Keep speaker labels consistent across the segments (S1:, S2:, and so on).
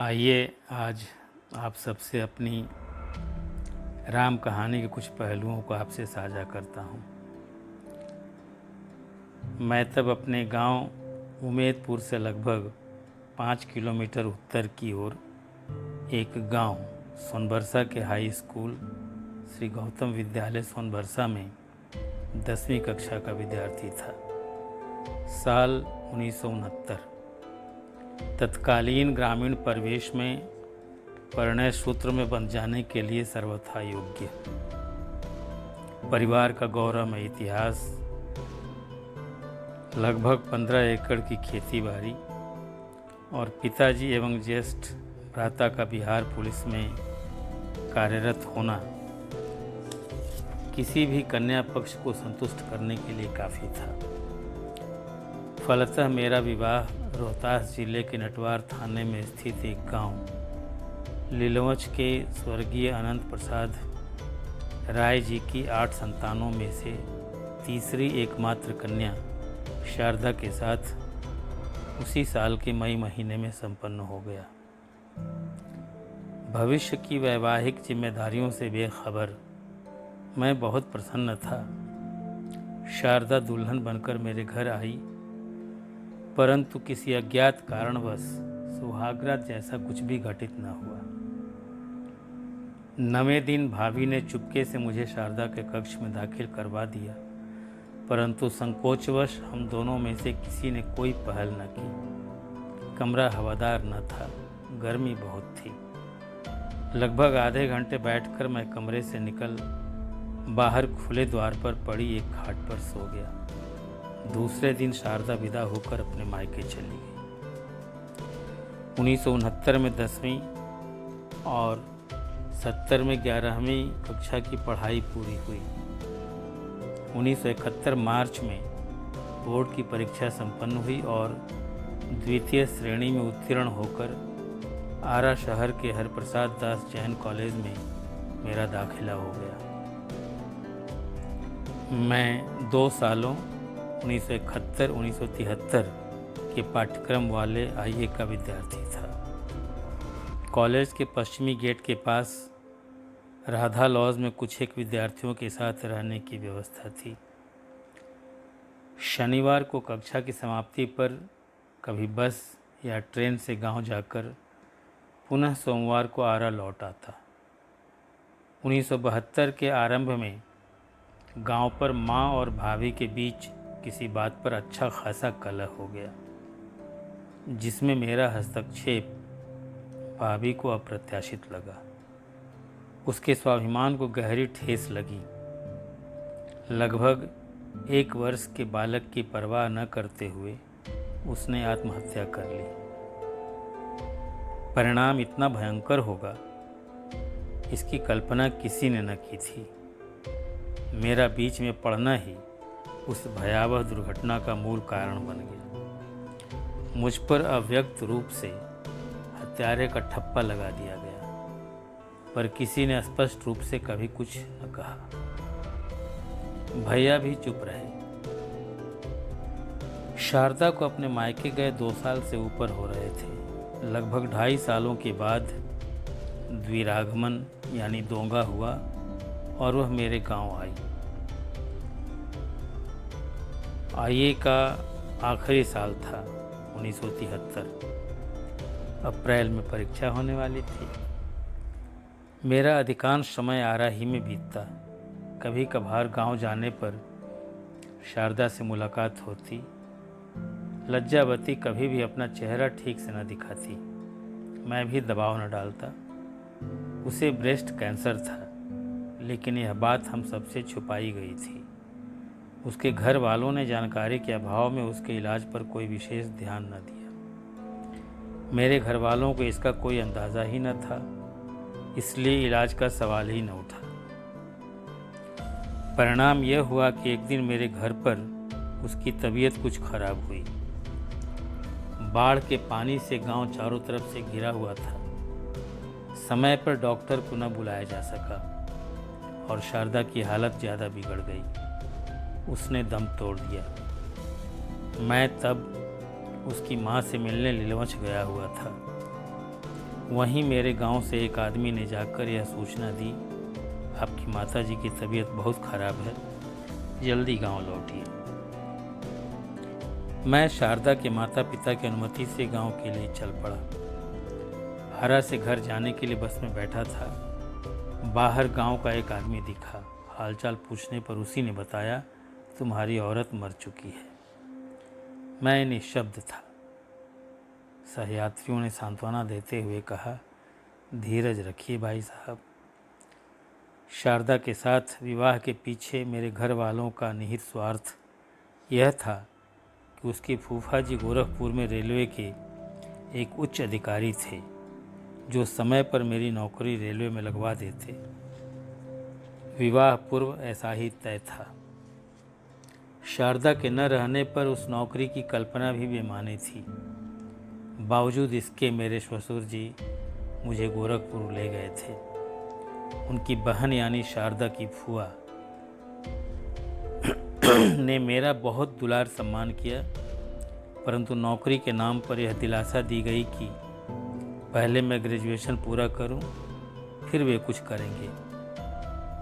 S1: आइए आज आप सबसे अपनी राम कहानी के कुछ पहलुओं को आपसे साझा करता हूँ। मैं तब अपने गांव उमेदपुर से लगभग 5 किलोमीटर उत्तर की ओर एक गांव सोनबरसा के हाई स्कूल श्री गौतम विद्यालय सोनबरसा में 10वीं कक्षा का विद्यार्थी था। साल 1969। तत्कालीन ग्रामीण परिवेश में परिणय सूत्र में बंध जाने के लिए सर्वथा योग्य परिवार का गौरवमय इतिहास, लगभग 15 एकड़ की खेती बाड़ी और पिताजी एवं ज्येष्ठ भ्राता का बिहार पुलिस में कार्यरत होना किसी भी कन्या पक्ष को संतुष्ट करने के लिए काफ़ी था। फलतः मेरा विवाह रोहतास जिले के नटवार थाने में स्थित एक गांव लीलवंच के स्वर्गीय अनंत प्रसाद राय जी की 8 संतानों में से तीसरी एकमात्र कन्या शारदा के साथ उसी साल के मई महीने में संपन्न हो गया। भविष्य की वैवाहिक जिम्मेदारियों से बेखबर मैं बहुत प्रसन्न था। शारदा दुल्हन बनकर मेरे घर आई, परंतु किसी अज्ञात कारणवश सुहागरात जैसा कुछ भी घटित न हुआ। 9वें दिन भाभी ने चुपके से मुझे शारदा के कक्ष में दाखिल करवा दिया, परंतु संकोचवश हम दोनों में से किसी ने कोई पहल न की। कमरा हवादार न था, गर्मी बहुत थी। लगभग आधे घंटे बैठकर मैं कमरे से निकल बाहर खुले द्वार पर पड़ी एक खाट पर सो गया। दूसरे दिन शारदा विदा होकर अपने मायके चली गई। 1969 में 10वीं और 70 में 11वीं कक्षा की पढ़ाई पूरी हुई। 1971 मार्च में बोर्ड की परीक्षा संपन्न हुई और द्वितीय श्रेणी में उत्तीर्ण होकर आरा शहर के हरप्रसाद दास जैन कॉलेज में मेरा दाखिला हो गया। मैं 2 सालों 1971-1973 के पाठ्यक्रम वाले आईए का विद्यार्थी था। कॉलेज के पश्चिमी गेट के पास राधा लॉज में कुछ एक विद्यार्थियों के साथ रहने की व्यवस्था थी। शनिवार को कक्षा की समाप्ति पर कभी बस या ट्रेन से गांव जाकर पुनः सोमवार को आरा लौट आता। 1972 के आरंभ में गांव पर माँ और भाभी के बीच किसी बात पर अच्छा खासा कलह हो गया, जिसमें मेरा हस्तक्षेप भाभी को अप्रत्याशित लगा। उसके स्वाभिमान को गहरी ठेस लगी। लगभग 1 वर्ष के बालक की परवाह न करते हुए उसने आत्महत्या कर ली। परिणाम इतना भयंकर होगा, इसकी कल्पना किसी ने न की थी। मेरा बीच में पड़ना ही उस भयावह दुर्घटना का मूल कारण बन गया। मुझ पर अव्यक्त रूप से हत्यारे का ठप्पा लगा दिया गया, पर किसी ने स्पष्ट रूप से कभी कुछ न कहा। भैया भी चुप रहे। शारदा को अपने मायके गए 2 साल से ऊपर हो रहे थे। लगभग 2.5 सालों के बाद द्विरागमन यानी दोंगा हुआ और वह मेरे गांव आई। आईए का आखिरी साल था 1973। अप्रैल में परीक्षा होने वाली थी। मेरा अधिकांश समय आरा ही में बीतता। कभी कभार गांव जाने पर शारदा से मुलाकात होती। लज्जावती कभी भी अपना चेहरा ठीक से न दिखाती। मैं भी दबाव न डालता। उसे ब्रेस्ट कैंसर था, लेकिन यह बात हम सबसे छुपाई गई थी। उसके घर वालों ने जानकारी के अभाव में उसके इलाज पर कोई विशेष ध्यान न दिया। मेरे घर वालों को इसका कोई अंदाज़ा ही न था, इसलिए इलाज का सवाल ही न उठा। परिणाम यह हुआ कि एक दिन मेरे घर पर उसकी तबीयत कुछ खराब हुई। बाढ़ के पानी से गांव चारों तरफ से घिरा हुआ था। समय पर डॉक्टर को न बुलाया जा सका और शारदा की हालत ज़्यादा बिगड़ गई। उसने दम तोड़ दिया। मैं तब उसकी माँ से मिलने लीलवंच गया हुआ था। वहीं मेरे गांव से एक आदमी ने जाकर यह सूचना दी, आपकी माताजी की तबीयत बहुत खराब है, जल्दी गांव लौटिए। मैं शारदा के माता पिता की अनुमति से गांव के लिए चल पड़ा। हरा से घर जाने के लिए बस में बैठा था। बाहर गांव का एक आदमी दिखा। हालचाल पूछने पर उसी ने बताया, तुम्हारी औरत मर चुकी है। मैं निःशब्द था। सहयात्रियों ने सांत्वना देते हुए कहा, धीरज रखिए भाई साहब। शारदा के साथ विवाह के पीछे मेरे घर वालों का निहित स्वार्थ यह था कि उसके फूफा जी गोरखपुर में रेलवे के एक उच्च अधिकारी थे, जो समय पर मेरी नौकरी रेलवे में लगवा देते। विवाह पूर्व ऐसा ही तय था। शारदा के न रहने पर उस नौकरी की कल्पना भी बेमानी थी। बावजूद इसके मेरे ससुर जी मुझे गोरखपुर ले गए थे। उनकी बहन यानी शारदा की फुआ ने मेरा बहुत दुलार सम्मान किया, परंतु नौकरी के नाम पर यह दिलासा दी गई कि पहले मैं ग्रेजुएशन पूरा करूं, फिर वे कुछ करेंगे।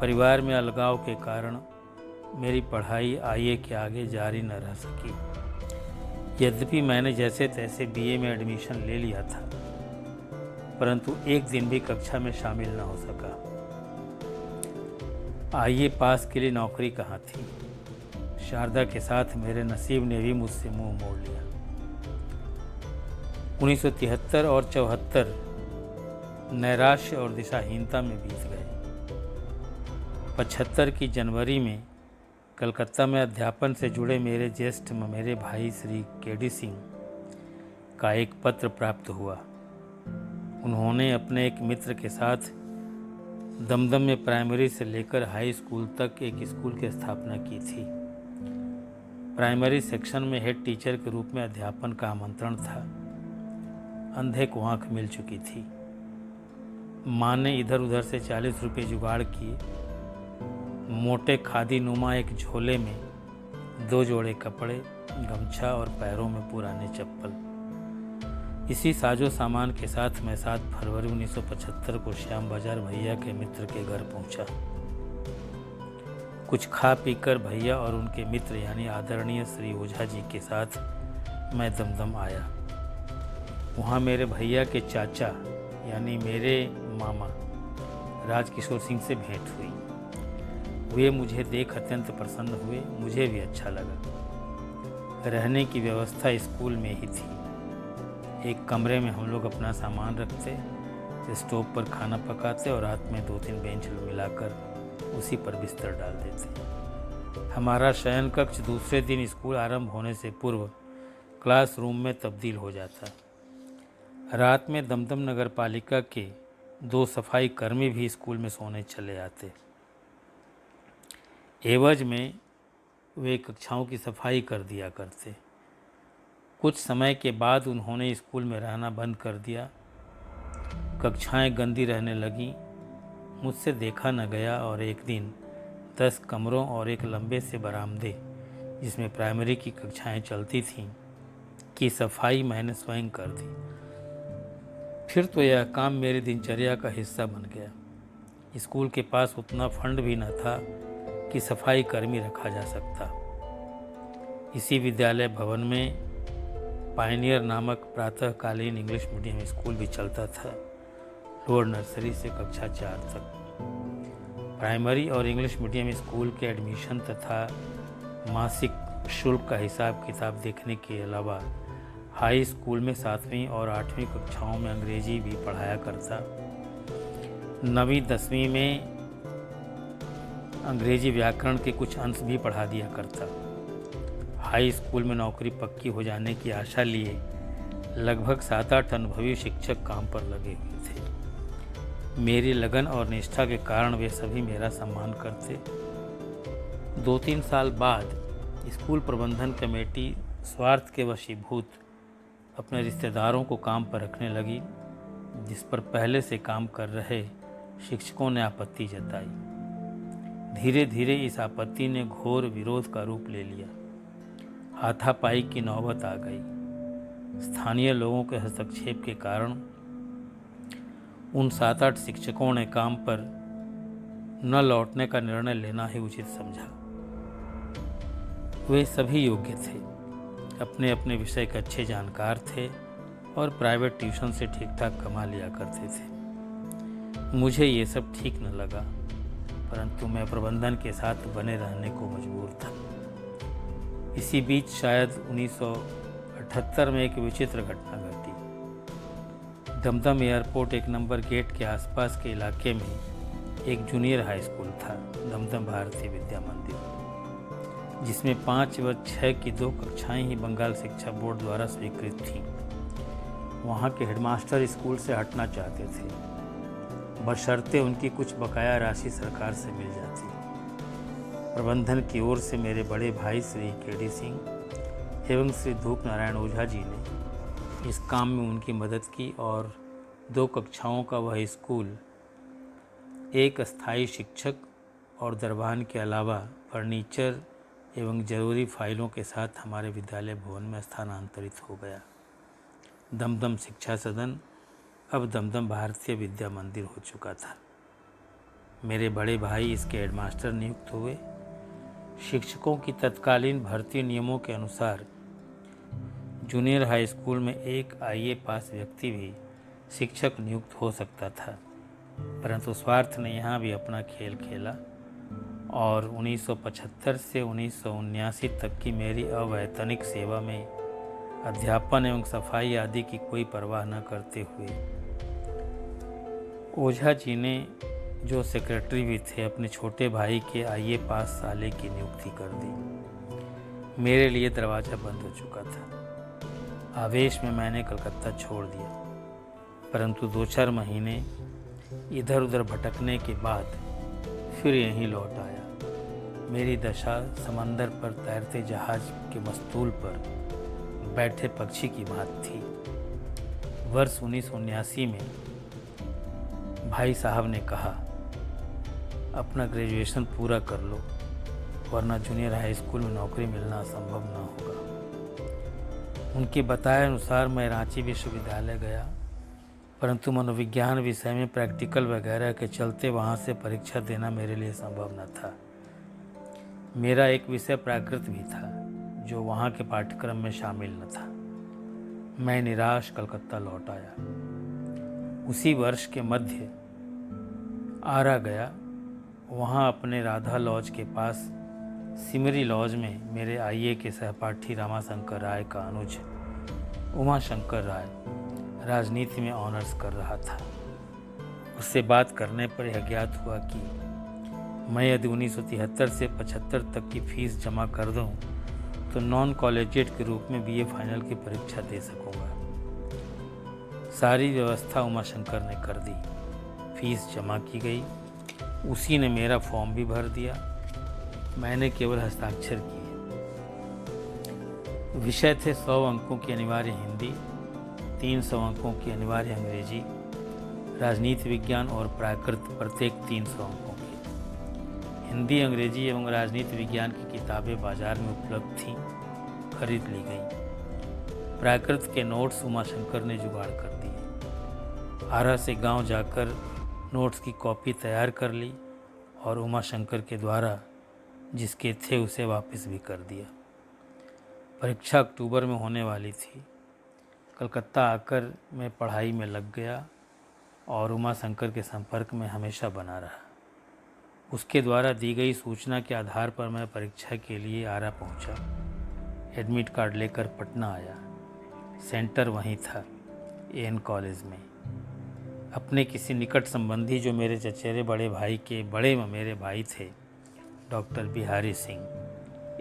S1: परिवार में अलगाव के कारण मेरी पढ़ाई आईए के आगे जारी न रह सकी। यद्यपि मैंने जैसे तैसे बीए में एडमिशन ले लिया था, परंतु एक दिन भी कक्षा में शामिल न हो सका। आईए पास के लिए नौकरी कहाँ थी। शारदा के साथ मेरे नसीब ने भी मुझसे मुंह मोड़ लिया। 1973 और 74 नैराश्य और दिशाहीनता में बीत गए। 75 की जनवरी में कलकत्ता में अध्यापन से जुड़े मेरे ज्येष्ठ मेरे भाई श्री केडी सिंह का एक पत्र प्राप्त हुआ। उन्होंने अपने एक मित्र के साथ दमदम में प्राइमरी से लेकर हाई स्कूल तक एक स्कूल की स्थापना की थी। प्राइमरी सेक्शन में हेड टीचर के रूप में अध्यापन का आमंत्रण था। अंधे को आँख मिल चुकी थी। माँ ने इधर उधर से 40 रुपये जुगाड़ किए। मोटे खादी नुमा एक झोले में 2 जोड़े कपड़े, गमछा और पैरों में पुराने चप्पल। इसी साजो सामान के साथ मैं 7 फरवरी 1975 को श्याम बाजार भैया के मित्र के घर पहुंचा। कुछ खा पीकर भैया और उनके मित्र यानी आदरणीय श्री ओझा जी के साथ मैं दमदम आया। वहाँ मेरे भैया के चाचा यानी मेरे मामा राजकिशोर सिंह से भेंट हुई। वे मुझे देख अत्यंत प्रसन्न हुए। मुझे भी अच्छा लगा। रहने की व्यवस्था स्कूल में ही थी। एक कमरे में हम लोग अपना सामान रखते, स्टोव पर खाना पकाते और रात में 2-3 बेंच मिलाकर उसी पर बिस्तर डाल देते। हमारा शयन कक्ष दूसरे दिन स्कूल आरंभ होने से पूर्व क्लासरूम में तब्दील हो जाता। रात में दमदम नगर पालिका के 2 सफाई कर्मी भी स्कूल में सोने चले आते। एवज में वे कक्षाओं की सफाई कर दिया करते। कुछ समय के बाद उन्होंने स्कूल में रहना बंद कर दिया। कक्षाएं गंदी रहने लगीं। मुझसे देखा न गया और एक दिन 10 कमरों और एक लंबे से बरामदे जिसमें प्राइमरी की कक्षाएं चलती थीं की सफाई मैंने स्वयं कर दी। फिर तो यह काम मेरी दिनचर्या का हिस्सा बन गया। स्कूल के पास उतना फंड भी न था कि सफाई कर्मी रखा जा सकता। इसी विद्यालय भवन में पायनियर नामक प्रातःकालीन इंग्लिश मीडियम स्कूल भी चलता था, लोअर नर्सरी से कक्षा 4 तक। प्राइमरी और इंग्लिश मीडियम स्कूल के एडमिशन तथा मासिक शुल्क का हिसाब किताब देखने के अलावा हाई स्कूल में 7वीं और 8वीं कक्षाओं में अंग्रेजी भी पढ़ाया करता। 9वीं 10वीं में अंग्रेजी व्याकरण के कुछ अंश भी पढ़ा दिया करता। हाई स्कूल में नौकरी पक्की हो जाने की आशा लिए लगभग 7-8 अनुभवी शिक्षक काम पर लगे हुए थे। मेरी लगन और निष्ठा के कारण वे सभी मेरा सम्मान करते। 2-3 साल बाद स्कूल प्रबंधन कमेटी स्वार्थ के वशीभूत अपने रिश्तेदारों को काम पर रखने लगी, जिस पर पहले से काम कर रहे शिक्षकों ने आपत्ति जताई। धीरे धीरे इस आपत्ति ने घोर विरोध का रूप ले लिया। हाथापाई की नौबत आ गई। स्थानीय लोगों के हस्तक्षेप के कारण उन 7-8 शिक्षकों ने काम पर न लौटने का निर्णय लेना ही उचित समझा। वे सभी योग्य थे, अपने अपने विषय के अच्छे जानकार थे और प्राइवेट ट्यूशन से ठीक ठाक कमा लिया करते थे। मुझे ये सब ठीक न लगा, परंतु मैं प्रबंधन के साथ बने रहने को मजबूर था। इसी बीच शायद 1978 में एक विचित्र घटना घटी। दमदम एयरपोर्ट 1 नंबर गेट के आसपास के इलाके में एक जूनियर हाई स्कूल था, दमदम भारतीय विद्या मंदिर, जिसमें 5 व 6 की 2 कक्षाएं ही बंगाल शिक्षा बोर्ड द्वारा स्वीकृत थीं। वहाँ के हेडमास्टर स्कूल से हटना चाहते थे, बशर्ते उनकी कुछ बकाया राशि सरकार से मिल जाती। प्रबंधन की ओर से मेरे बड़े भाई श्री केडी सिंह एवं श्री धूप नारायण ओझा जी ने इस काम में उनकी मदद की और 2 कक्षाओं का वह स्कूल एक अस्थायी शिक्षक और दरबान के अलावा फर्नीचर एवं जरूरी फाइलों के साथ हमारे विद्यालय भवन में स्थानांतरित हो गया। दमदम शिक्षा सदन अब दमदम भारतीय विद्या मंदिर हो चुका था। मेरे बड़े भाई इसके हेडमास्टर नियुक्त हुए। शिक्षकों की तत्कालीन भर्ती नियमों के अनुसार जूनियर हाई स्कूल में एक IA पास व्यक्ति भी शिक्षक नियुक्त हो सकता था, परंतु स्वार्थ ने यहाँ भी अपना खेल खेला और 1975 से 1979 तक की मेरी अवैतनिक सेवा में अध्यापन एवं सफाई आदि की कोई परवाह न करते हुए ओझा जी ने, जो सेक्रेटरी भी थे, अपने छोटे भाई के IA पास साले की नियुक्ति कर दी। मेरे लिए दरवाज़ा बंद हो चुका था। आवेश में मैंने कलकत्ता छोड़ दिया, परंतु 2-4 महीने इधर उधर भटकने के बाद फिर यहीं लौट आया। मेरी दशा समंदर पर तैरते जहाज के मस्तूल पर बैठे पक्षी की बात थी। वर्ष 1979 में भाई साहब ने कहा, अपना ग्रेजुएशन पूरा कर लो, वरना जूनियर हाई स्कूल में नौकरी मिलना असंभव न होगा। उनके बताए अनुसार मैं रांची विश्वविद्यालय गया, परंतु मनोविज्ञान विषय में प्रैक्टिकल वगैरह के चलते वहाँ से परीक्षा देना मेरे लिए संभव न था। मेरा एक विषय प्राकृत भी था, जो वहाँ के पाठ्यक्रम में शामिल न था। मैं निराश कलकत्ता लौट आया। उसी वर्ष के मध्य आरा गया। वहाँ अपने राधा लॉज के पास सिमरी लॉज में मेरे IA के सहपाठी रामाशंकर राय का अनुज उमाशंकर राय राजनीति में ऑनर्स कर रहा था। उससे बात करने पर यह ज्ञात हुआ कि मैं यदि 1973 से 75 तक की फीस जमा कर दूं तो नॉन कॉलेजिएट के रूप में BA फाइनल की परीक्षा दे सकूंगा। सारी व्यवस्था उमाशंकर ने कर दी। फीस जमा की गई। उसी ने मेरा फॉर्म भी भर दिया। मैंने केवल हस्ताक्षर किए। विषय थे 100 अंकों की अनिवार्य हिंदी, 300 अंकों की अनिवार्य अंग्रेजी, राजनीति विज्ञान और प्राकृत प्रत्येक 300 अंकों की। हिंदी, अंग्रेजी एवं राजनीति विज्ञान की किताबें बाजार में उपलब्ध थीं, खरीद ली गई। प्राकृत के नोट्स उमाशंकर ने जुगाड़ कर दिए। आरा से गांव जाकर नोट्स की कॉपी तैयार कर ली और उमाशंकर के द्वारा जिसके थे उसे वापस भी कर दिया। परीक्षा अक्टूबर में होने वाली थी। कलकत्ता आकर मैं पढ़ाई में लग गया और उमाशंकर के संपर्क में हमेशा बना रहा। उसके द्वारा दी गई सूचना के आधार पर मैं परीक्षा के लिए आरा पहुंचा। एडमिट कार्ड लेकर पटना आया। सेंटर वहीं था, AN कॉलेज में। अपने किसी निकट संबंधी, जो मेरे चचेरे बड़े भाई के बड़े मेरे भाई थे, doctor Bihari Singh,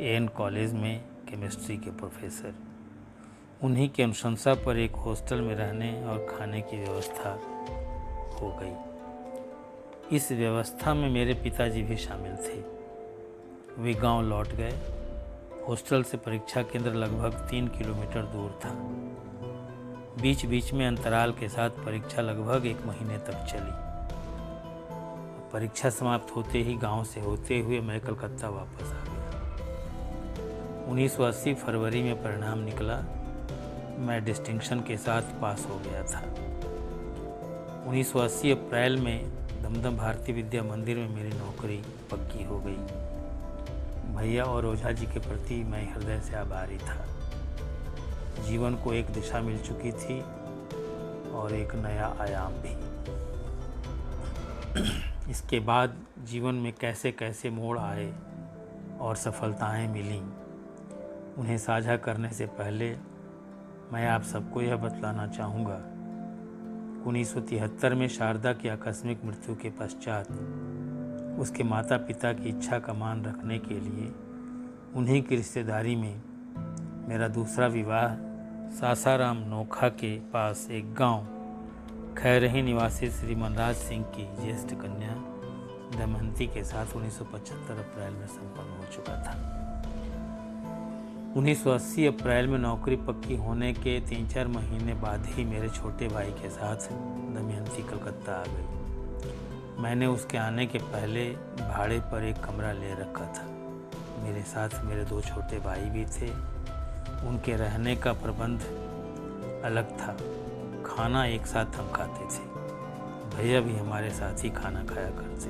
S1: AN college में केमिस्ट्री के प्रोफेसर, उन्हीं की अनुशंसा पर एक हॉस्टल में रहने और खाने की व्यवस्था हो गई। इस व्यवस्था में मेरे पिताजी भी शामिल थे। वे गांव लौट गए। हॉस्टल से परीक्षा केंद्र लगभग 3 किलोमीटर दूर था। बीच बीच में अंतराल के साथ परीक्षा लगभग 1 महीने तक चली। परीक्षा समाप्त होते ही गांव से होते हुए मैं कलकत्ता वापस आ गया। 1980 फरवरी में परिणाम निकला। मैं डिस्टिंक्शन के साथ पास हो गया था। 1980 अप्रैल में दमदम भारती विद्या मंदिर में मेरी नौकरी पक्की हो गई। भैया और ओझा जी के प्रति मैं हृदय से आभारी था। जीवन को एक दिशा मिल चुकी थी और एक नया आयाम भी। इसके बाद जीवन में कैसे कैसे मोड़ आए और सफलताएं मिलीं, उन्हें साझा करने से पहले मैं आप सबको यह बतलाना चाहूँगा। 1973 में शारदा की आकस्मिक मृत्यु के पश्चात उसके माता पिता की इच्छा का मान रखने के लिए उन्हीं की रिश्तेदारी में मेरा दूसरा विवाह सासाराम नोखा के पास एक गांव खैरही निवासी श्री मनराज सिंह की ज्येष्ठ कन्या दमयंती के साथ 1975 अप्रैल में संपन्न हो चुका था। 1980 अप्रैल में नौकरी पक्की होने के 3-4 महीने बाद ही मेरे छोटे भाई के साथ दमयंती कलकत्ता आ गई। मैंने उसके आने के पहले भाड़े पर एक कमरा ले रखा था। मेरे साथ मेरे 2 छोटे भाई भी थे। उनके रहने का प्रबंध अलग था। खाना एक साथ हम खाते थे। भैया भी हमारे साथ ही खाना खाया करते।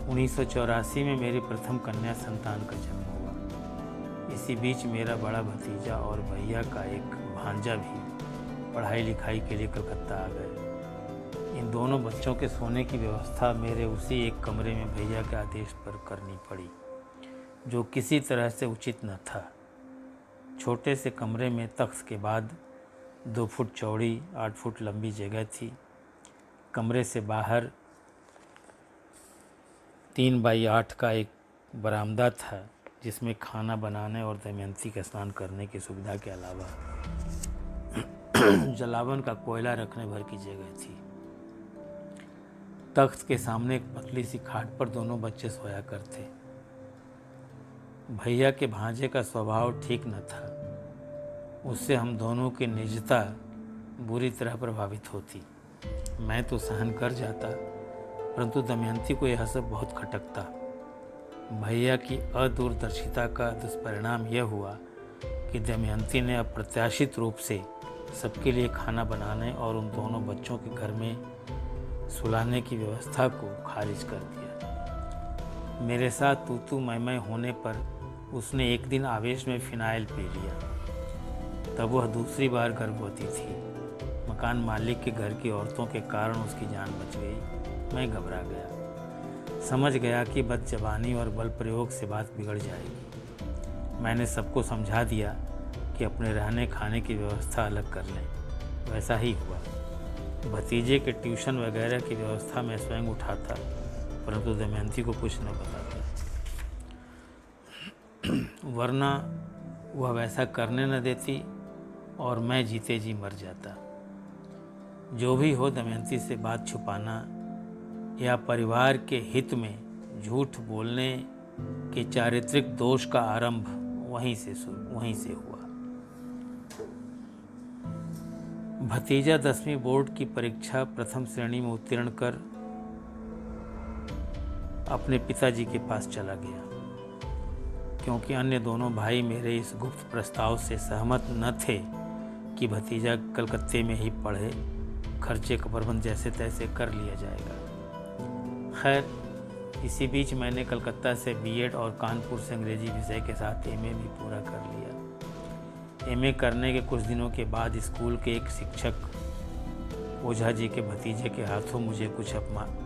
S1: 1984 में मेरी प्रथम कन्या संतान का जन्म हुआ। इसी बीच मेरा बड़ा भतीजा और भैया का एक भांजा भी पढ़ाई लिखाई के लिए कलकत्ता आ गए। इन दोनों बच्चों के सोने की व्यवस्था मेरे उसी एक कमरे में भैया के आदेश पर करनी पड़ी, जो किसी तरह से उचित न था। छोटे से कमरे में तख्त के बाद 2 फुट चौड़ी 8 फुट लंबी जगह थी। कमरे से बाहर 3 बाई 8 का एक बरामदा था, जिसमें खाना बनाने और दमयंती का स्नान करने की सुविधा के अलावा जलावन का कोयला रखने भर की जगह थी। तख्त के सामने एक पतली सी खाट पर दोनों बच्चे सोया करते। भैया के भांजे का स्वभाव ठीक न था। उससे हम दोनों की निजता बुरी तरह प्रभावित होती। मैं तो सहन कर जाता, परंतु दमयंती को यह सब बहुत खटकता। भैया की अदूरदर्शिता का दुष्परिणाम यह हुआ कि दमयंती ने अप्रत्याशित रूप से सबके लिए खाना बनाने और उन दोनों बच्चों के घर में सुलाने की व्यवस्था को खारिज कर दिया। मेरे साथ तू मैं होने पर उसने एक दिन आवेश में फिनाइल पी लिया। तब वह दूसरी बार गर्भवती थी। मकान मालिक के घर की औरतों के कारण उसकी जान बच गई। मैं घबरा गया, समझ गया कि बदजबानी और बल प्रयोग से बात बिगड़ जाएगी। मैंने सबको समझा दिया कि अपने रहने खाने की व्यवस्था अलग कर लें। वैसा ही हुआ। भतीजे के ट्यूशन वगैरह की व्यवस्था मैं स्वयं उठाता, परंतु दमयंती को कुछ न बताता, वरना वह वैसा करने न देती और मैं जीते जी मर जाता। जो भी हो, दमयंती से बात छुपाना या परिवार के हित में झूठ बोलने के चारित्रिक दोष का आरंभ वहीं से हुआ। भतीजा 10वीं बोर्ड की परीक्षा प्रथम श्रेणी में उत्तीर्ण कर अपने पिताजी के पास चला गया। क्योंकि अन्य दोनों भाई मेरे इस गुप्त प्रस्ताव से सहमत न थे कि भतीजा कलकत्ते में ही पढ़े, खर्चे का प्रबंध जैसे तैसे कर लिया जाएगा। खैर, इसी बीच मैंने कलकत्ता से बीएड और कानपुर से अंग्रेजी विषय के साथ एमए भी पूरा कर लिया। एमए करने के कुछ दिनों के बाद स्कूल के एक शिक्षक ओझा जी के भतीजे के हाथों मुझे कुछ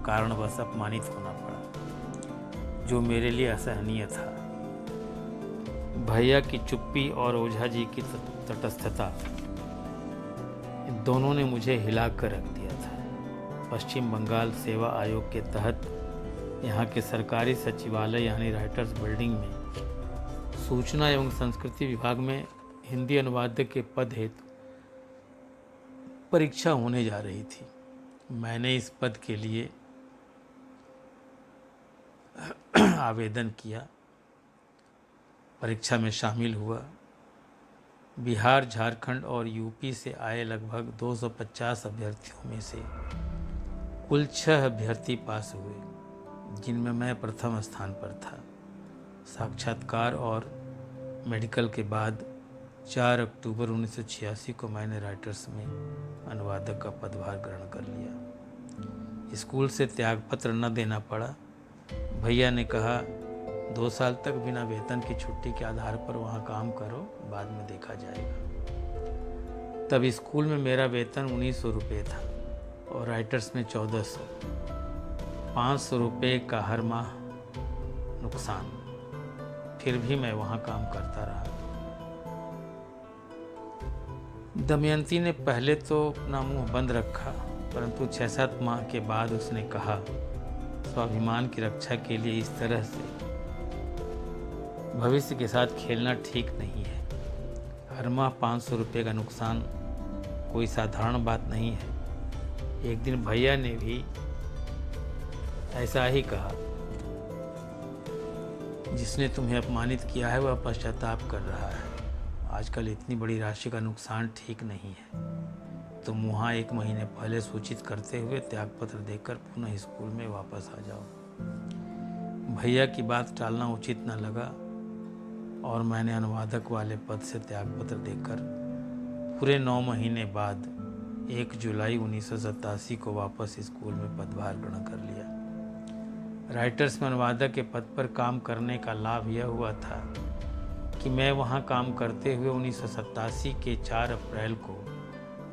S1: कारणवश अपमानित होना पड़ा, जो मेरे लिए असहनीय था। भैया की चुप्पी और ओझा जी की तटस्थता, इन दोनों ने मुझे हिला कर रख दिया था। पश्चिम बंगाल सेवा आयोग के तहत यहाँ के सरकारी सचिवालय यानी राइटर्स बिल्डिंग में सूचना एवं संस्कृति विभाग में हिंदी अनुवादक के पद हेतु परीक्षा होने जा रही थी। मैंने इस पद के लिए आवेदन किया, परीक्षा में शामिल हुआ। बिहार, झारखंड और यूपी से आए लगभग 250 अभ्यर्थियों में से कुल 6 अभ्यर्थी पास हुए, जिनमें मैं प्रथम स्थान पर था। साक्षात्कार और मेडिकल के बाद 4 अक्टूबर 1986 को मैंने राइटर्स में अनुवादक का पदभार ग्रहण कर लिया। स्कूल से त्यागपत्र न देना पड़ा। भैया ने कहा 2 साल तक बिना वेतन की छुट्टी के आधार पर वहाँ काम करो, बाद में देखा जाएगा। तब स्कूल में मेरा वेतन 1900 रुपये था और राइटर्स में 1400। 500 रुपये का हर माह नुकसान। फिर भी मैं वहाँ काम करता रहा। दमयंती ने पहले तो अपना मुंह बंद रखा, परंतु 6-7 माह के बाद उसने कहा, स्वाभिमान की रक्षा के लिए इस तरह से भविष्य के साथ खेलना ठीक नहीं है। हर माह 500 रुपये का नुकसान कोई साधारण बात नहीं है। एक दिन भैया ने भी ऐसा ही कहा, जिसने तुम्हें अपमानित किया है वह पश्चाताप कर रहा है। आजकल इतनी बड़ी राशि का नुकसान ठीक नहीं है। तुम वहाँ 1 महीने पहले सूचित करते हुए त्यागपत्र देकर पुनः स्कूल में वापस आ जाओ। भैया की बात टालना उचित न लगा और मैंने अनुवादक वाले पद से त्यागपत्र देकर पूरे 9 महीने बाद 1 जुलाई 1987 को वापस स्कूल में पदभार ग्रहण कर लिया। राइटर्स में अनुवादक के पद पर काम करने का लाभ यह हुआ था कि मैं वहां काम करते हुए 1987 के 4 अप्रैल को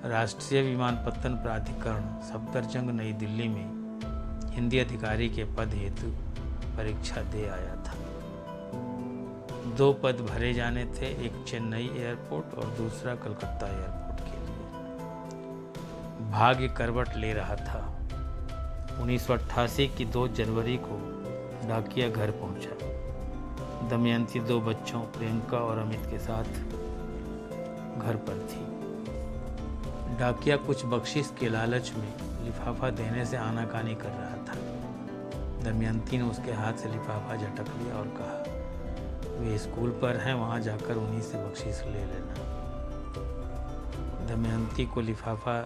S1: राष्ट्रीय विमानपत्तन प्राधिकरण सफदरजंग नई दिल्ली में हिंदी अधिकारी के पद हेतु परीक्षा दे आया था। 2 पद भरे जाने थे, एक चेन्नई एयरपोर्ट और दूसरा कलकत्ता एयरपोर्ट के लिए। भाग्य करवट ले रहा था। 1988 की 2 जनवरी को डाकिया घर पहुंचा। दमयंती 2 बच्चों प्रियंका और अमित के साथ घर पर थी। डाकिया कुछ बख्शिश के लालच में लिफाफा देने से आनाकानी कर रहा था। दमयंती ने उसके हाथ से लिफाफा झटक लिया और कहा, वे स्कूल पर हैं, वहाँ जाकर उन्हीं से बख्शिश ले लेना। दमयंती को लिफाफा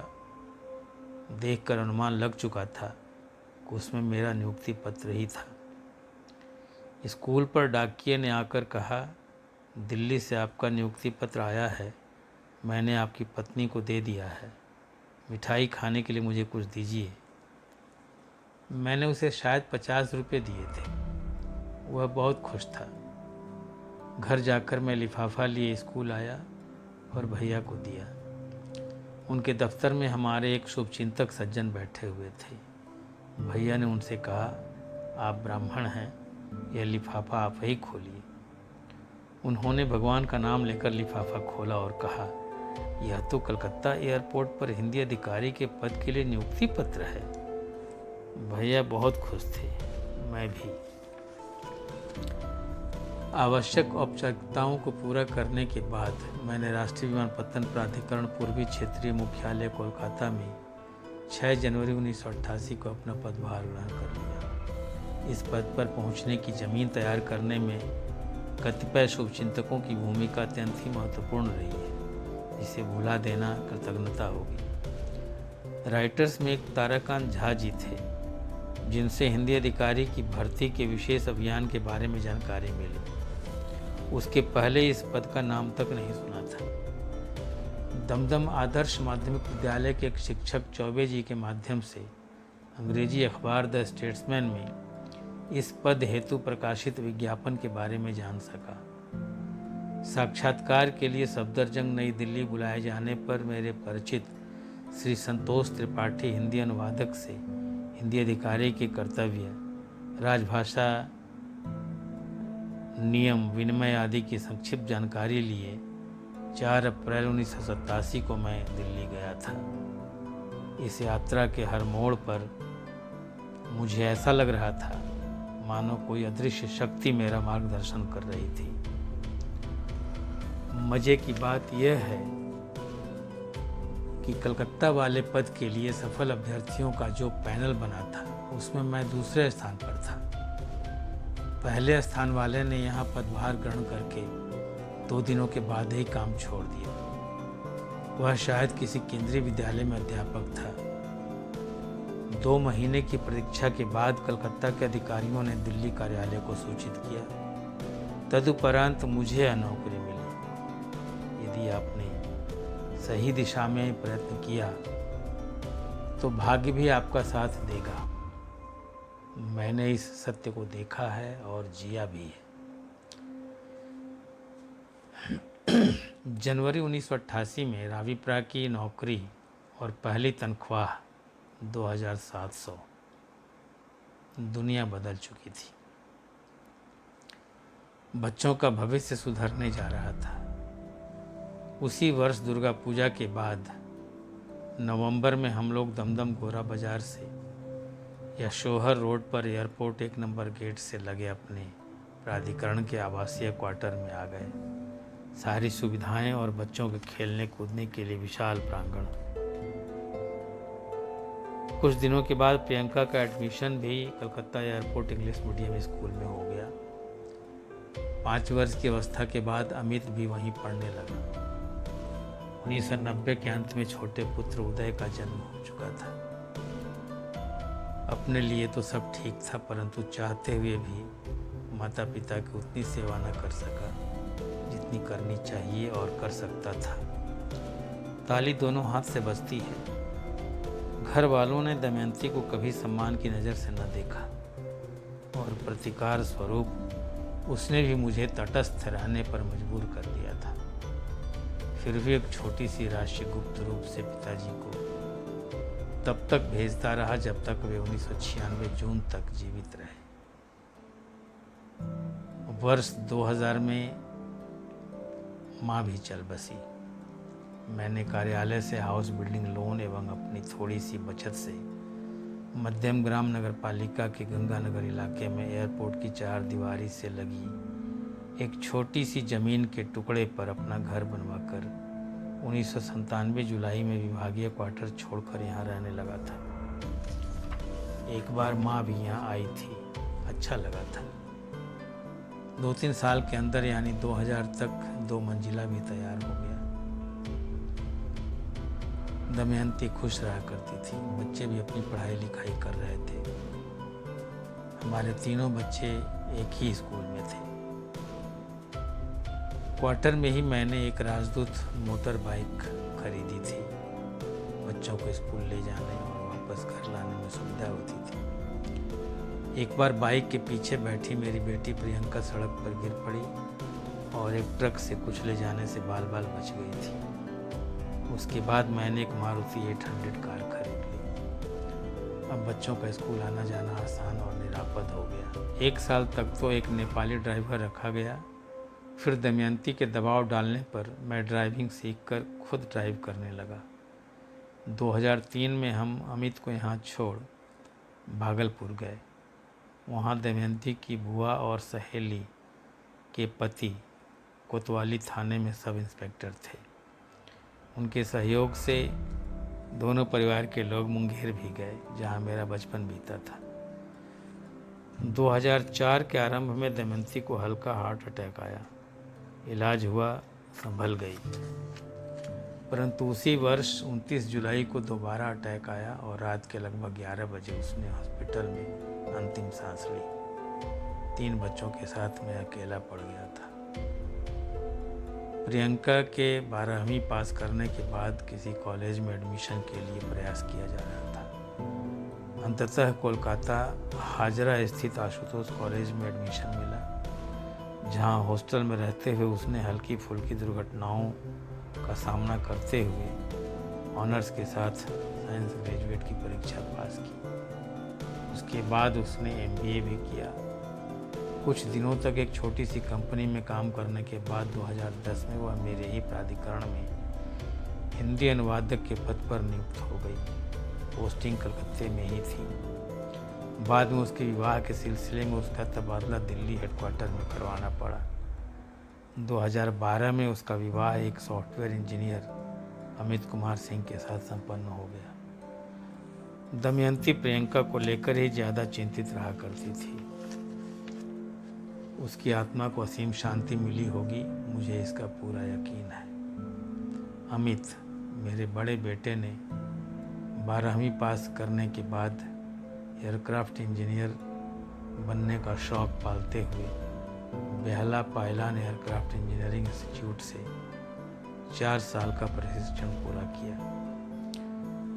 S1: देखकर अनुमान लग चुका था कि उसमें मेरा नियुक्ति पत्र ही था। स्कूल पर डाकिये ने आकर कहा, दिल्ली से आपका नियुक्ति पत्र आया है, मैंने आपकी पत्नी को दे दिया है, मिठाई खाने के लिए मुझे कुछ दीजिए। मैंने उसे शायद 50 रुपये दिए थे। वह बहुत खुश था। घर जाकर मैं लिफाफा लिए स्कूल आया और भैया को दिया। उनके दफ्तर में हमारे एक शुभचिंतक सज्जन बैठे हुए थे। भैया ने उनसे कहा, आप ब्राह्मण हैं, यह लिफाफा आप ही खोलिए। उन्होंने भगवान का नाम लेकर लिफाफा खोला और कहा, यह तो कलकत्ता एयरपोर्ट पर हिंदी अधिकारी के पद के लिए नियुक्ति पत्र है। भैया बहुत खुश थे, मैं भी। आवश्यक औपचारिकताओं को पूरा करने के बाद मैंने राष्ट्रीय विमानपत्तन प्राधिकरण पूर्वी क्षेत्रीय मुख्यालय कोलकाता में 6 जनवरी 1988 को अपना पदभार ग्रहण कर लिया। इस पद पर पहुंचने की ज़मीन तैयार करने में कतिपय शुभचिंतकों की भूमिका अत्यंत ही महत्वपूर्ण रही है, जिसे भुला देना कृतज्ञता होगी। राइटर्स में एक ताराकांत झा जी थे, जिनसे हिंदी अधिकारी की भर्ती के विशेष अभियान के बारे में जानकारी मिली। उसके पहले इस पद का नाम तक नहीं सुना था। दमदम आदर्श माध्यमिक विद्यालय के एक शिक्षक चौबे जी के माध्यम से अंग्रेजी अखबार द स्टेट्समैन में इस पद हेतु प्रकाशित विज्ञापन के बारे में जान सका। साक्षात्कार के लिए सफदरजंग नई दिल्ली बुलाए जाने पर मेरे परिचित श्री संतोष त्रिपाठी हिंदी अनुवादक से हिंदी अधिकारी के कर्तव्य, राजभाषा नियम, विनिमय आदि की संक्षिप्त जानकारी लिए 4 अप्रैल 1987 को मैं दिल्ली गया था। इस यात्रा के हर मोड़ पर मुझे ऐसा लग रहा था मानो कोई अदृश्य शक्ति मेरा मार्गदर्शन कर रही थी। मज़े की बात यह है कि कलकत्ता वाले पद के लिए सफल अभ्यर्थियों का जो पैनल बना था, उसमें मैं दूसरे स्थान पर था। पहले स्थान वाले ने यहाँ पदभार ग्रहण करके 2 दिनों के बाद ही काम छोड़ दिया। वह शायद किसी केंद्रीय विद्यालय में अध्यापक था। 2 महीने की प्रतीक्षा के बाद कलकत्ता के अधिकारियों ने दिल्ली कार्यालय को सूचित किया। तदुपरांत मुझे यह नौकरी मिली। यदि आपने सही दिशा में प्रयत्न किया तो भाग्य भी आपका साथ देगा। मैंने इस सत्य को देखा है और जिया भी है। जनवरी 1988 में राविप्रा की नौकरी और पहली तनख्वाह 2700। दुनिया बदल चुकी थी। बच्चों का भविष्य सुधरने जा रहा था। उसी वर्ष दुर्गा पूजा के बाद नवंबर में हम लोग दमदम गोरा बाजार से या शोहर रोड पर एयरपोर्ट 1 नंबर गेट से लगे अपने प्राधिकरण के आवासीय क्वार्टर में आ गए। सारी सुविधाएं और बच्चों के खेलने कूदने के लिए विशाल प्रांगण। कुछ दिनों के बाद प्रियंका का एडमिशन भी Calcutta airport English medium school में हो गया। 5 वर्ष की अवस्था के बाद अमित भी वहीं पढ़ने लगा। 1990 के अंत में छोटे पुत्र उदय का जन्म हो चुका था। अपने लिए तो सब ठीक था, परंतु चाहते हुए भी माता पिता की उतनी सेवा न कर सका जितनी करनी चाहिए और कर सकता था। ताली दोनों हाथ से बजती है। घर वालों ने दमयंती को कभी सम्मान की नज़र से न देखा और प्रतिकार स्वरूप उसने भी मुझे तटस्थ रहने पर मजबूर कर दिया था। फिर भी एक छोटी सी राशि गुप्त रूप से पिताजी को तब तक भेजता रहा जब तक वे 1996 जून तक जीवित रहे। वर्ष 2000 में माँ भी चल बसी। मैंने कार्यालय से हाउस बिल्डिंग लोन एवं अपनी थोड़ी सी बचत से मध्यम ग्राम नगर पालिका के गंगानगर इलाके में एयरपोर्ट की 4 दीवारी से लगी एक छोटी सी जमीन के टुकड़े पर अपना घर बनवाकर 1997 जुलाई में विभागीय क्वार्टर छोड़कर यहाँ रहने लगा था। एक बार माँ भी यहाँ आई थी, अच्छा लगा था। 2-3 साल के अंदर यानी 2000 तक 2 मंजिला भी तैयार हो गया। दमयंती खुश रहा करती थी। बच्चे भी अपनी पढ़ाई लिखाई कर रहे थे। हमारे तीनों बच्चे एक ही स्कूल में थे। क्वार्टर में ही मैंने एक राजदूत मोटर बाइक खरीदी थी। बच्चों को स्कूल ले जाने और वापस घर लाने में सुविधा होती थी। एक बार बाइक के पीछे बैठी मेरी बेटी प्रियंका सड़क पर गिर पड़ी और एक ट्रक से कुचले जाने से बाल बाल बच गई थी। उसके बाद मैंने एक मारुति 800 कार खरीद ली। अब बच्चों का स्कूल आना जाना आसान और निरापद हो गया। 1 साल तक तो एक नेपाली ड्राइवर रखा गया। फिर दमयंती के दबाव डालने पर मैं ड्राइविंग सीखकर खुद ड्राइव करने लगा। 2003 में हम अमित को यहाँ छोड़ भागलपुर गए। वहाँ दमयंती की बुआ और सहेली के पति कोतवाली थाने में सब इंस्पेक्टर थे। उनके सहयोग से दोनों परिवार के लोग मुंगेर भी गए, जहाँ मेरा बचपन बीता था। 2004 के आरंभ में दमयंती को हल्का हार्ट अटैक आया। इलाज हुआ, संभल गई। परंतु उसी वर्ष 29 जुलाई को दोबारा अटैक आया और रात के लगभग 11 बजे उसने हॉस्पिटल में अंतिम सांस ली। 3 बच्चों के साथ मैं अकेला पड़ गया था। प्रियंका के 12वीं पास करने के बाद किसी कॉलेज में एडमिशन के लिए प्रयास किया जा रहा था। अंततः कोलकाता हाजरा स्थित आशुतोष कॉलेज में एडमिशन मिला, जहां हॉस्टल में रहते हुए उसने हल्की फुल्की दुर्घटनाओं का सामना करते हुए ऑनर्स के साथ साइंस ग्रेजुएट की परीक्षा पास की। उसके बाद उसने MBA भी किया। कुछ दिनों तक एक छोटी सी कंपनी में काम करने के बाद 2010 में वह मेरे ही प्राधिकरण में हिंदी अनुवादक के पद पर नियुक्त हो गई। पोस्टिंग कलकत्ते में ही थी। बाद में उसके विवाह के सिलसिले में उसका तबादला दिल्ली हेडक्वार्टर में करवाना पड़ा। 2012 में उसका विवाह एक सॉफ्टवेयर इंजीनियर अमित कुमार सिंह के साथ संपन्न हो गया। दमयंती प्रियंका को लेकर ही ज़्यादा चिंतित रहा करती थी। उसकी आत्मा को असीम शांति मिली होगी, मुझे इसका पूरा यकीन है। अमित, मेरे बड़े बेटे ने 12वीं पास करने के बाद एयरक्राफ्ट इंजीनियर बनने का शौक़ पालते हुए बेहला पायलान एयरक्राफ्ट इंजीनियरिंग इंस्टीट्यूट से 4 साल का प्रशिक्षण पूरा किया।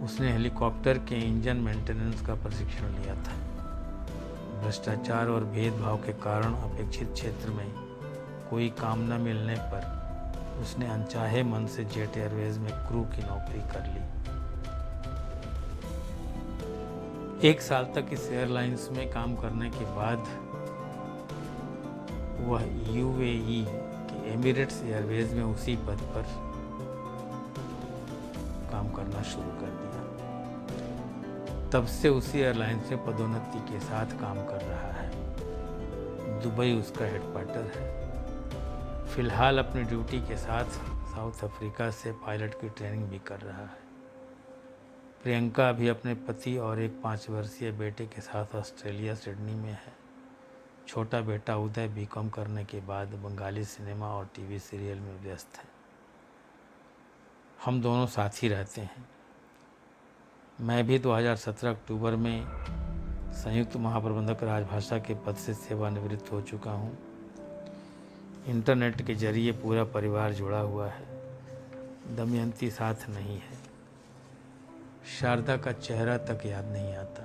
S1: उसने हेलीकॉप्टर के इंजन मेंटेनेंस का प्रशिक्षण लिया था। भ्रष्टाचार और भेदभाव के कारण अपेक्षित क्षेत्र में कोई काम न मिलने पर उसने अनचाहे मन से जेट एयरवेज में क्रू की नौकरी कर ली। 1 साल तक इस एयरलाइंस में काम करने के बाद वह यूएई के एमिरेट्स एयरवेज में उसी पद पर काम करना शुरू कर दिया। तब से उसी एयरलाइंस में पदोन्नति के साथ काम कर रहा है। दुबई उसका हेडक्वार्टर है। फिलहाल अपनी ड्यूटी के साथ साउथ अफ्रीका से पायलट की ट्रेनिंग भी कर रहा है। प्रियंका अभी अपने पति और एक 5 वर्षीय बेटे के साथ ऑस्ट्रेलिया सिडनी में है। छोटा बेटा उदय बीकॉम करने के बाद बंगाली सिनेमा और टीवी सीरियल में व्यस्त है। हम दोनों साथ ही रहते हैं। मैं भी 2017 अक्टूबर में संयुक्त महाप्रबंधक राजभाषा के पद से सेवानिवृत्त हो चुका हूँ। इंटरनेट के जरिए पूरा परिवार जुड़ा हुआ है। दमयंती साथ नहीं है। शारदा का चेहरा तक याद नहीं आता।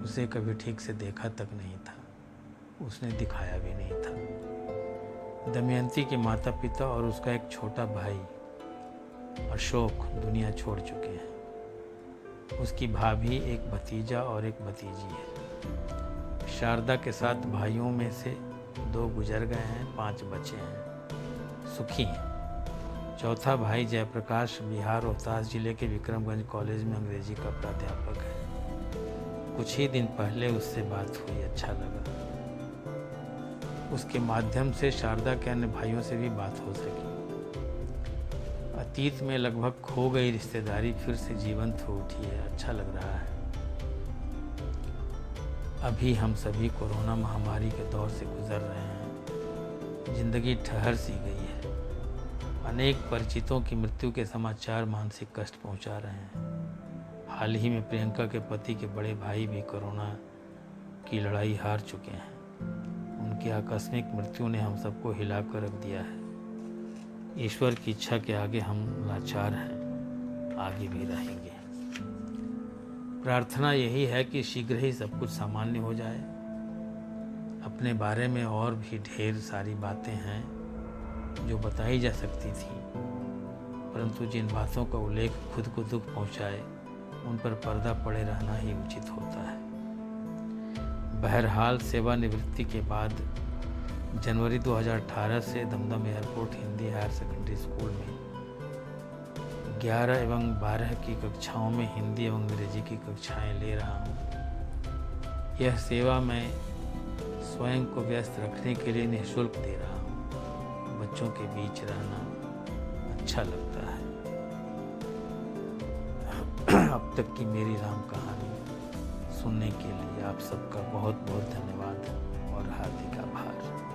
S1: उसे कभी ठीक से देखा तक नहीं था। उसने दिखाया भी नहीं था। दमयंती के माता पिता और उसका एक छोटा भाई अशोक दुनिया छोड़ चुके हैं। उसकी भाभी, एक भतीजा और एक भतीजी है। शारदा के 7 भाइयों में से 2 गुजर गए हैं, 5 बचे हैं। सुखी हैं। चौथा भाई जयप्रकाश बिहार रोहतास जिले के विक्रमगंज कॉलेज में अंग्रेजी का प्राध्यापक है। कुछ ही दिन पहले उससे बात हुई, अच्छा लगा। उसके माध्यम से शारदा के अन्य भाइयों से भी बात हो सकी। अतीत में लगभग खो गई रिश्तेदारी फिर से जीवंत हो उठी है, अच्छा लग रहा है। अभी हम सभी कोरोना महामारी के दौर से गुजर रहे हैं। जिंदगी ठहर सी गई है। अनेक परिचितों की मृत्यु के समाचार मानसिक कष्ट पहुंचा रहे हैं। हाल ही में प्रियंका के पति के बड़े भाई भी कोरोना की लड़ाई हार चुके हैं। उनकी आकस्मिक मृत्यु ने हम सबको हिलाकर रख दिया है। ईश्वर की इच्छा के आगे हम लाचार हैं, आगे भी रहेंगे। प्रार्थना यही है कि शीघ्र ही सब कुछ सामान्य हो जाए। अपने बारे में और भी ढेर सारी बातें हैं जो बताई जा सकती थी, परंतु जिन बातों का उल्लेख खुद को दुख पहुंचाए उन पर पर्दा पड़े रहना ही उचित होता है। बहरहाल सेवानिवृत्ति के बाद जनवरी 2018 से Dum Dum airport Hindi higher secondary school में 11 एवं 12 की कक्षाओं में हिंदी एवं अंग्रेजी की कक्षाएं ले रहा हूँ। यह सेवा मैं स्वयं को व्यस्त रखने के लिए निःशुल्क दे रहा हूँ। बच्चों के बीच रहना अच्छा लगता है। अब तक की मेरी राम कहानी सुनने के लिए आप सबका बहुत बहुत धन्यवाद और हार्दिक आभार।